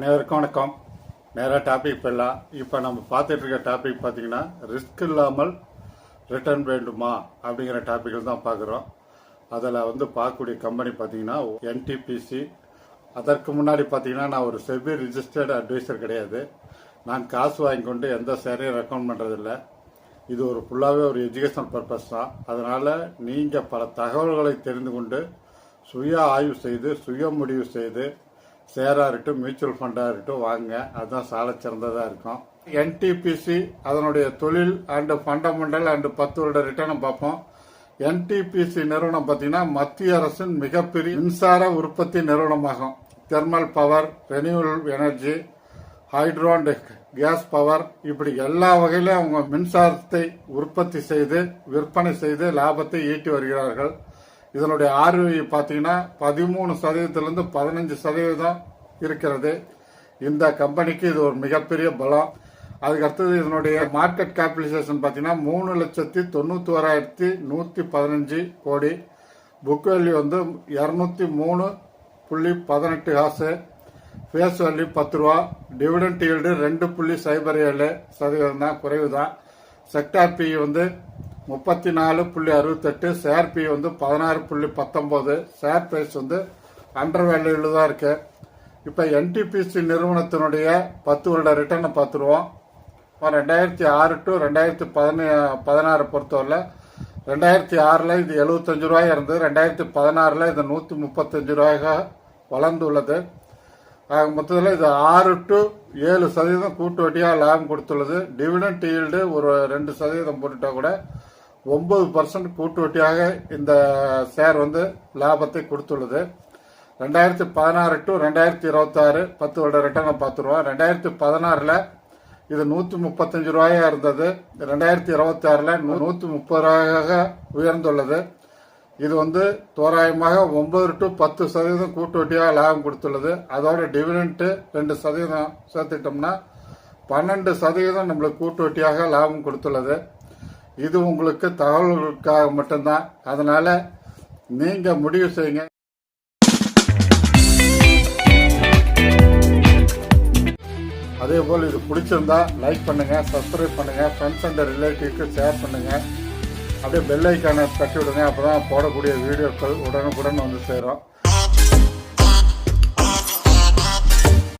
அனைவருக்கும் வணக்கம். நேராக டாபிக் போயிடலாம். இப்போ நம்ம பார்த்துட்டு இருக்க டாபிக் பார்த்தீங்கன்னா ரிஸ்க் இல்லாமல் ரிட்டர்ன் வேண்டுமா அப்படிங்கிற டாப்பிக்கில் தான் பார்க்குறோம். அதில் பார்க்கக்கூடிய கம்பெனி பார்த்தீங்கன்னா என்டிபிசி. அதற்கு முன்னாடி பார்த்தீங்கன்னா நான் ஒரு செபி ரிஜிஸ்டர்டு அட்வைசர் கிடையாது. நான் காசு வாங்கி கொண்டு எந்த ஷேரையும் ரெக்கமெண்ட் பண்ணுறதில்லை. இது ஒரு ஃபுல்லாகவே ஒரு எஜுகேஷனல் பர்பஸ் தான். அதனால் நீங்கள் பல தகவல்களை தெரிந்து கொண்டு சுய ஆய்வு செய்து சுய முடிவு செய்து ஷேராக இருக்கட்டும் மியூச்சுவல் ஃபண்டாக இருக்கட்டும் வாங்க. அதுதான் சால சிறந்ததாக இருக்கும். என்டிபிசி அதனுடைய தொழில் அண்டு ஃபண்டமெண்டல் அண்டு 10 வருட ரிட்டர்னை பார்ப்போம். என்டிபிசி நிறுவனம் பார்த்தீங்கன்னா மத்திய அரசின் மிகப்பெரிய மின்சார உற்பத்தி நிறுவனமாகும். Thermal power, renewal energy, hydro and gas power, இப்படி எல்லா வகையிலும் அவங்க மின்சாரத்தை உற்பத்தி செய்து விற்பனை செய்து லாபத்தை ஈட்டி வருகிறார்கள். இதனுடைய ROE பார்த்தீங்கன்னா 13% 15% இருக்கிறது. இந்த கம்பெனிக்கு இது ஒரு மிகப்பெரிய பலம். அதுக்கு அடுத்தது இதனுடைய மார்க்கெட் கேபிடலைசேஷன் பார்த்தீங்கன்னா 3,91,115 கோடி. புக் வேல்யூ 203.18 காசு. ஃபேஸ் வேல்யூ 10 ரூபா. டிவிடெண்ட் ஈல்டு 2.07% தான், குறைவு தான். Sector P 34.68, share P 16.19, share price under வேல்யூல தான் இருக்கு. இப்போ என்டிபிசி நிறுவனத்தினுடைய 10 வருட ரிட்டர்னை பார்த்துருவோம். 2006 to 2016 பொறுத்தவரை 2006 இது 75 ரூபாய் இருந்து 2016 இது 135 ரூபாயாக வளர்ந்துள்ளது. மொத்தத்தில் இது 6 to 7% கூட்டு வட்டியாக லாபம் கொடுத்துள்ளது. டிவிடெண்ட் ஈல்டு ஒரு 2% போட்டுட்டா கூட 9% கூட்டு வட்டியாக இந்த ஷேர் லாபத்தை கொடுத்துள்ளது. 2016 to 2026 10 வருட ரிட்டர்னை பார்த்துருவோம். 2016 இது 135 ரூபாயா இருந்தது. 2026 130 ரூபாயாக உயர்ந்துள்ளது. இது தோராயமாக 9 to 10% கூட்டு வட்டியாக லாபம் கொடுத்துள்ளது. அதோட டிவிடெண்ட் 2% சேர்த்துட்டோம்னா 12% நம்மளுக்கு கூட்டு வட்டியாக லாபம் கொடுத்துள்ளது. இது உங்களுக்கு தகவல்களுக்காக மட்டும்தான். அதனால நீங்க முடிவு செய்யுங்க. அதே போல் இது பிடிச்சிருந்தா லைக் பண்ணுங்க, சப்ஸ்கிரைப் பண்ணுங்க, ஃப்ரெண்ட்ஸ் அண்ட் ரிலேட்டிவ்க்கு ஷேர் பண்ணுங்க. அப்படியே பெல் ஐக்கானை தட்டி விடுங்க. அப்பதான் போடக்கூடிய வீடியோக்கள் உடனுக்குடன் சேரும்.